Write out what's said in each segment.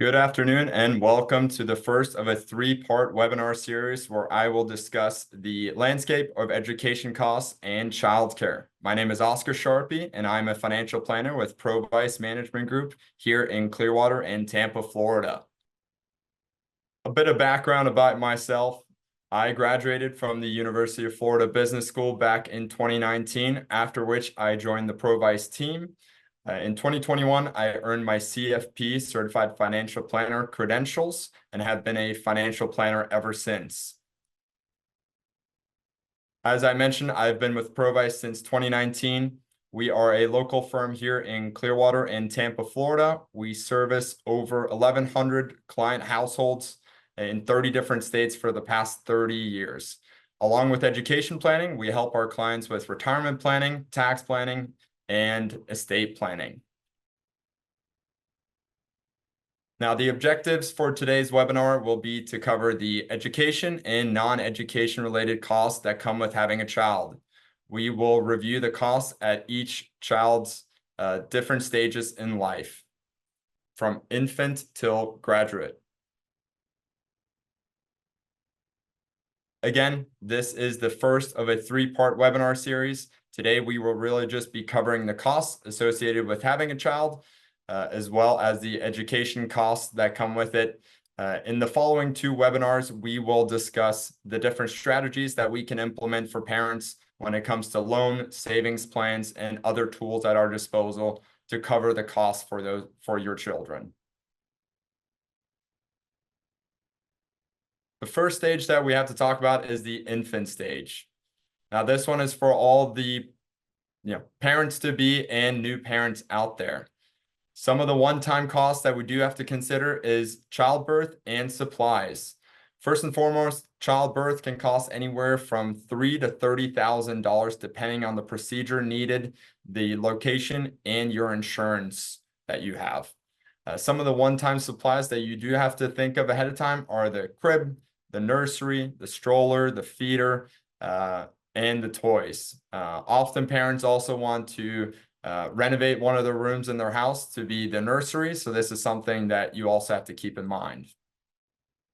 Good afternoon and welcome to the first of a three-part webinar series where I will discuss the landscape of education costs and childcare. My name is Oscar Sharpie and I'm a financial planner with ProVise Management Group here in Clearwater and Tampa, Florida. A bit of background about myself. I graduated from the University of Florida Business School back in 2019, after which I joined the ProVise team. In 2021, I earned my CFP, Certified Financial Planner credentials, and have been a financial planner ever since. As I mentioned, I've been with ProVise since 2019. We are a local firm here in Clearwater and Tampa, Florida. We service over 1,100 client households in 30 different states for the past 30 years. Along with education planning, we help our clients with retirement planning, tax planning, and estate planning. Now, the objectives for today's webinar will be to cover the education and non-education related costs that come with having a child. We will review the costs at each child's different stages in life, from infant till graduate. Again, this is the first of a three-part webinar series. Today, we will really just be covering the costs associated with having a child, as well as the education costs that come with it. In the following two webinars, we will discuss the different strategies that we can implement for parents when it comes to loan, savings plans, and other tools at our disposal to cover the costs for your children. The first stage that we have to talk about is the infant stage. Now, this one is for all the parents-to-be and new parents out there. Some of the one-time costs that we do have to consider is childbirth and supplies. First and foremost, childbirth can cost anywhere from $3,000 to $30,000 depending on the procedure needed, the location, and your insurance that you have. Some of the one-time supplies that you do have to think of ahead of time are the crib, the nursery, the stroller, the feeder, and the toys. Often parents also want to renovate one of the rooms in their house to be the nursery, so this is something that you also have to keep in mind.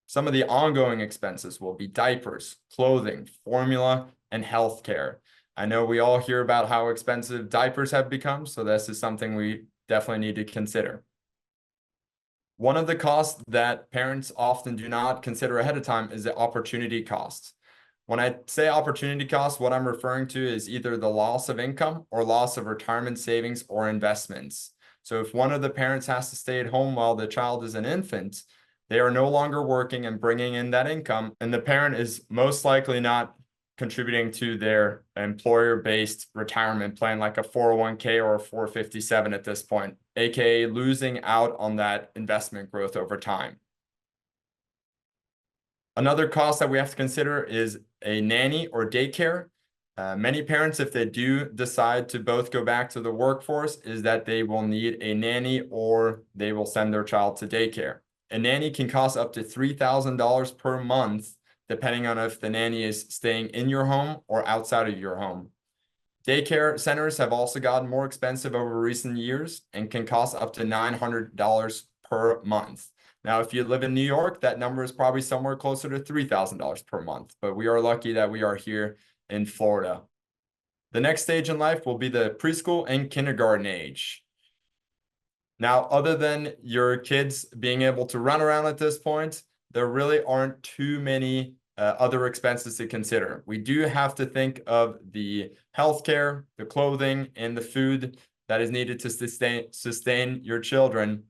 Some of the ongoing expenses will be diapers, clothing, formula, and healthcare. I know we all hear about how expensive diapers have become, so this is something we definitely need to consider. One of the costs that parents often do not consider ahead of time is the opportunity cost. When I say opportunity cost, what I'm referring to is either the loss of income or loss of retirement savings or investments. So if one of the parents has to stay at home while the child is an infant, they are no longer working and bringing in that income, and the parent is most likely not contributing to their employer-based retirement plan like a 401k or a 457 at this point, aka losing out on that investment growth over time. Another cost that we have to consider is a nanny or daycare. Many parents, if they do decide to both go back to the workforce, is that they will need a nanny or they will send their child to daycare. A nanny can cost up to $3,000 per month, depending on if the nanny is staying in your home or outside of your home. Daycare centers have also gotten more expensive over recent years and can cost up to $900 per month. Now, if you live in New York, that number is probably somewhere closer to $3,000 per month, but we are lucky that we are here in Florida. The next stage in life will be the preschool and kindergarten age. Now, other than your kids being able to run around at this point, there really aren't too many other expenses to consider. We do have to think of the healthcare, the clothing, and the food that is needed to sustain your children.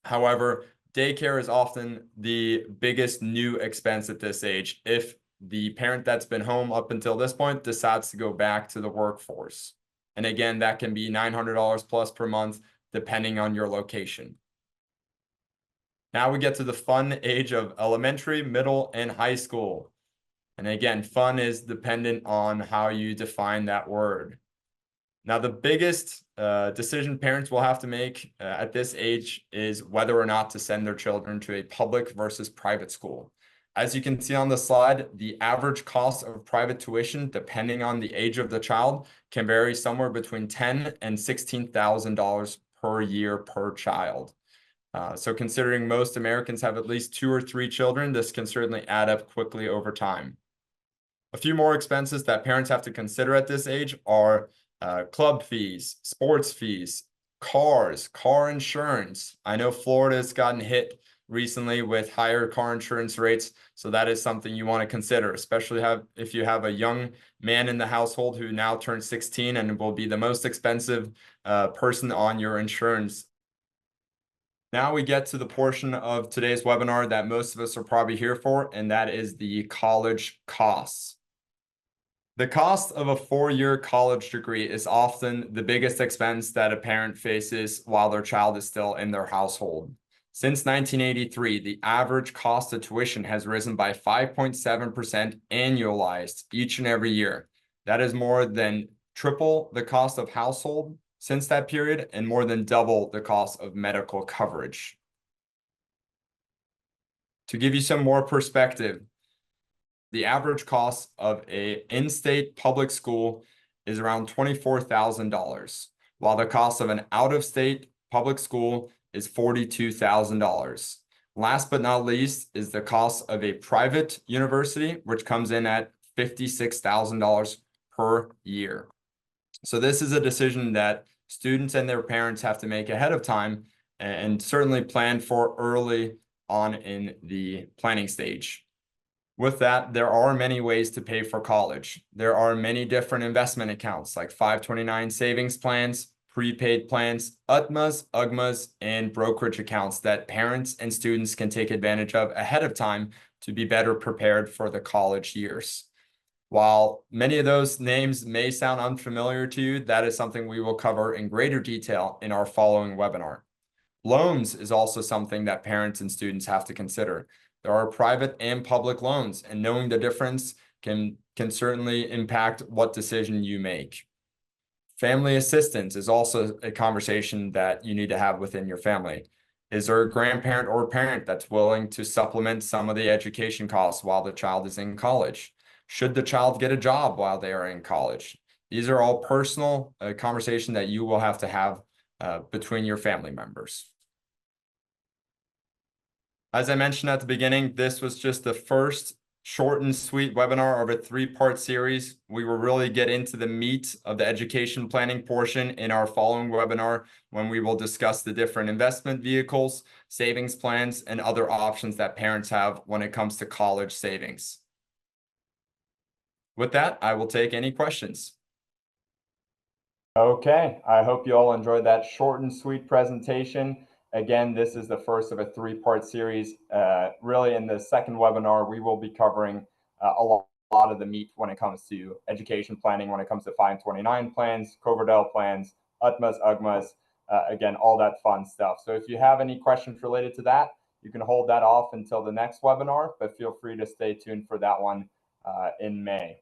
However, daycare is often the biggest new expense at this age if the parent that's been home up until this point decides to go back to the workforce. And again, that can be $900 plus per month, depending on your location. Now we get to the fun age of elementary, middle, and high school. And again, fun is dependent on how you define that word. Now, the biggest decision parents will have to make at this age is whether or not to send their children to a public versus private school. As you can see on the slide, the average cost of private tuition, depending on the age of the child, can vary somewhere between $10,000 and $16,000 per year per child. So considering most Americans have at least 2 or 3 children, this can certainly add up quickly over time. A few more expenses that parents have to consider at this age are club fees, sports fees, cars, car insurance. I know Florida's gotten hit recently with higher car insurance rates, so that is something you want to consider, especially if you have a young man in the household who now turns 16 and will be the most expensive person on your insurance. Now we get to the portion of today's webinar that most of us are probably here for, and that is the college costs. The cost of a 4-year college degree is often the biggest expense that a parent faces while their child is still in their household. Since 1983, the average cost of tuition has risen by 5.7% annualized each and every year. That is more than triple the cost of household since that period and more than double the cost of medical coverage. To give you some more perspective, the average cost of an in-state public school is around $24,000, while the cost of an out-of-state public school is $42,000. Last but not least is the cost of a private university, which comes in at $56,000 per year. So this is a decision that students and their parents have to make ahead of time and certainly plan for early on in the planning stage. With that, there are many ways to pay for college. There are many different investment accounts like 529 savings plans, prepaid plans, UTMAs, UGMAs, and brokerage accounts that parents and students can take advantage of ahead of time to be better prepared for the college years. While many of those names may sound unfamiliar to you, that is something we will cover in greater detail in our following webinar. Loans is also something that parents and students have to consider. There are private and public loans, and knowing the difference can certainly impact what decision you make. Family assistance is also a conversation that you need to have within your family. Is there a grandparent or parent that's willing to supplement some of the education costs while the child is in college? Should the child get a job while they are in college? These are all personal conversation that you will have to have between your family members. As I mentioned at the beginning, this was just the first short and sweet webinar of a 3-part series. We will really get into the meat of the education planning portion in our following webinar when we will discuss the different investment vehicles, savings plans, and other options that parents have when it comes to college savings. With that, I will take any questions. Okay, I hope you all enjoyed that short and sweet presentation. Again, this is the first of a 3-part series. Really, in the second webinar, we will be covering a lot of the meat when it comes to education planning, when it comes to 529 plans, Coverdell plans, UTMAs, UGMAs, again, all that fun stuff. So if you have any questions related to that, you can hold that off until the next webinar, but feel free to stay tuned for that one in May.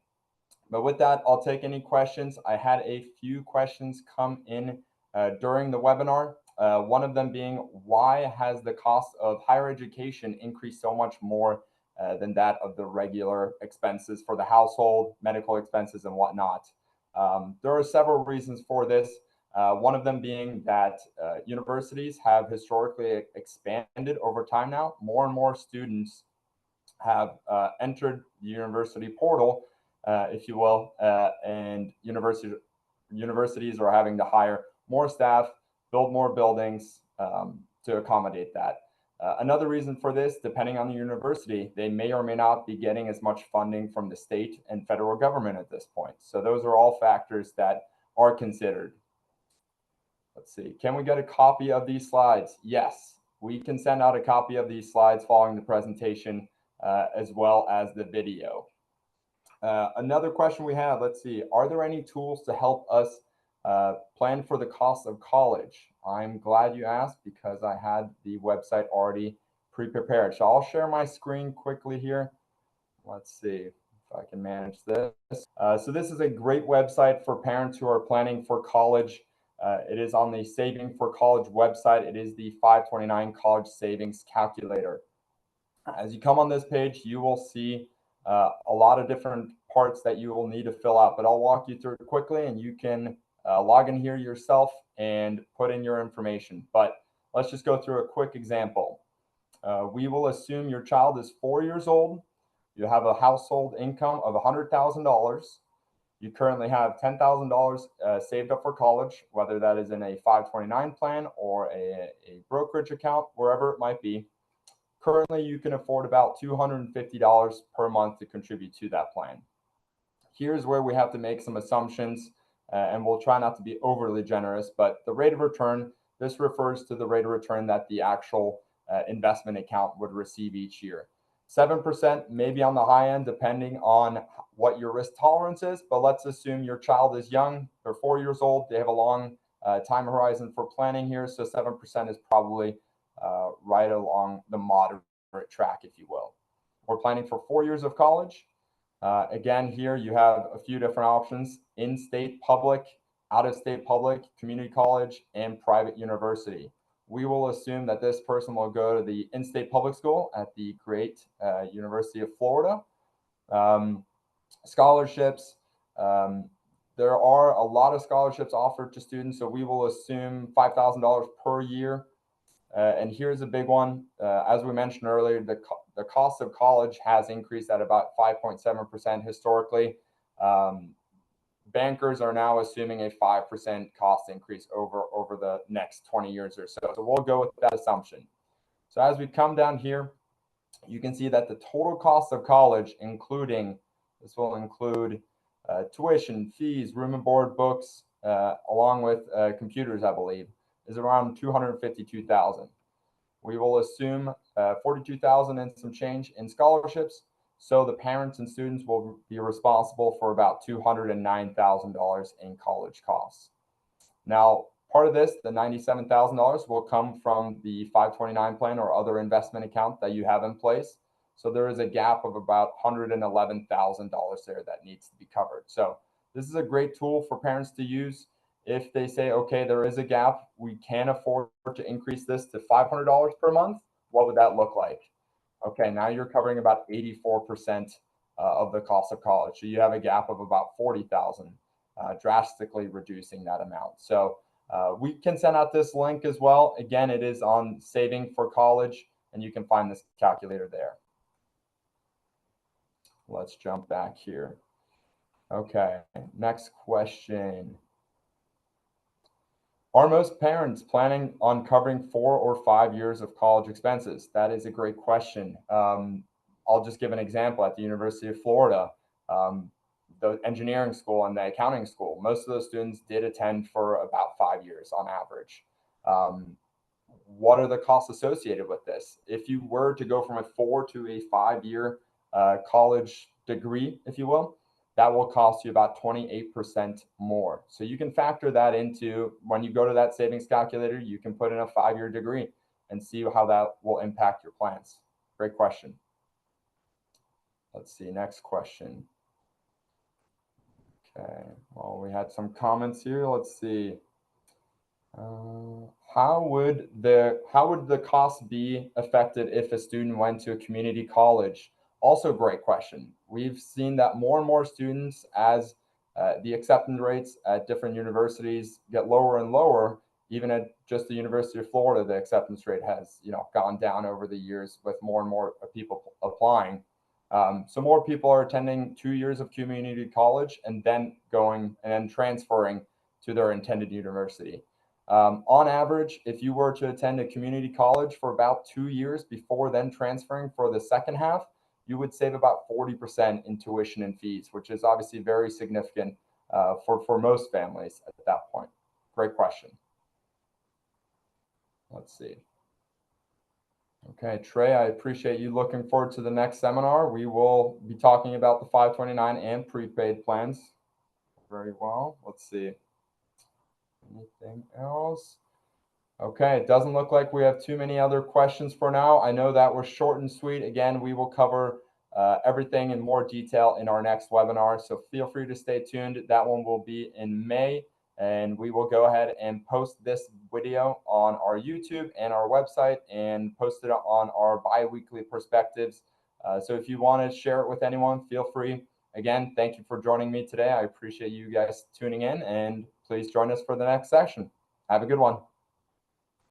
But with that, I'll take any questions. I had a few questions come in during the webinar. One of them being, why has the cost of higher education increased so much more than that of the regular expenses for the household, medical expenses, and whatnot? There are several reasons for this. One of them being that universities have historically expanded over time now. More and more students have entered the university portal, if you will, and universities are having to hire more staff, build more buildings to accommodate that. Another reason for this, depending on the university, they may or may not be getting as much funding from the state and federal government at this point. So those are all factors that are considered. Let's see, can we get a copy of these slides? Yes, we can send out a copy of these slides following the presentation as well as the video. Another question we have, let's see, are there any tools to help us plan for the cost of college? I'm glad you asked because I had the website already pre-prepared. So I'll share my screen quickly here. Let's see if I can manage this. So this is a great website for parents who are planning for college. It is on the Saving for College website. It is the 529 College Savings Calculator. As you come on this page, you will see a lot of different parts that you will need to fill out, but I'll walk you through it quickly and you can log in here yourself and put in your information. But let's just go through a quick example. We will assume your child is 4 years old. You have a household income of $100,000. You currently have $10,000 saved up for college, whether that is in a 529 plan or a brokerage account, wherever it might be. Currently, you can afford about $250 per month to contribute to that plan. Here's where we have to make some assumptions, and we'll try not to be overly generous, but the rate of return, this refers to the rate of return that the actual investment account would receive each year. 7% maybe on the high end, depending on what your risk tolerance is, but let's assume your child is young, they're 4 years old, they have a long time horizon for planning here, so 7% is probably right along the moderate track, if you will. We're planning for 4 years of college. Again, here you have a few different options: in-state public, out-of-state public, community college, and private university. We will assume that this person will go to the in-state public school at the great University of Florida. Scholarships, there are a lot of scholarships offered to students, so we will assume $5,000 per year. And here's a big one. As we mentioned earlier, the cost of college has increased at about 5.7% historically. Bankers are now assuming a 5% cost increase over the next 20 years or so. So we'll go with that assumption. So as we come down here, you can see that the total cost of college, this will include tuition, fees, room and board, books, along with computers, I believe, is around $252,000. We will assume $42,000 and some change in scholarships. So the parents and students will be responsible for about $209,000 in college costs. Now, part of this, the $97,000, will come from the 529 plan or other investment account that you have in place. So there is a gap of about $111,000 there that needs to be covered. So this is a great tool for parents to use. If they say, okay, there is a gap, we can afford to increase this to $500 per month, what would that look like? Okay, now you're covering about 84% of the cost of college. So you have a gap of about $40,000, drastically reducing that amount. So we can send out this link as well. Again, it is on Saving for College, and you can find this calculator there. Let's jump back here. Okay, next question. Are most parents planning on covering 4 or 5 years of college expenses? That is a great question. I'll just give an example. At the University of Florida, the engineering school and the accounting school, most of those students did attend for about 5 years on average. What are the costs associated with this? If you were to go from a 4 to a 5-year college degree, if you will, that will cost you about 28% more. So you can factor that into when you go to that savings calculator, you can put in a 5-year degree and see how that will impact your plans. Great question. Let's see, next question. Okay, well, we had some comments here. Let's see. How would the cost be affected if a student went to a community college? Also, great question. We've seen that more and more students, as the acceptance rates at different universities get lower and lower, even at just the University of Florida, the acceptance rate has gone down over the years with more and more people applying. So more people are attending 2 years of community college and then transferring to their intended university. On average, if you were to attend a community college for about 2 years before then transferring for the second half, you would save about 40% in tuition and fees, which is obviously very significant for most families at that point. Great question. Let's see. Okay, Trey, I appreciate you looking forward to the next seminar. We will be talking about the 529 and prepaid plans. Very well. Let's see. Anything else? Okay, it doesn't look like we have too many other questions for now. I know that was short and sweet. Again, we will cover everything in more detail in our next webinar, so feel free to stay tuned. That one will be in May, and we will go ahead and post this video on our YouTube and our website and post it on our bi-weekly perspectives. So if you want to share it with anyone, feel free. Again, thank you for joining me today. I appreciate you guys tuning in, and please join us for the next session. Have a good one.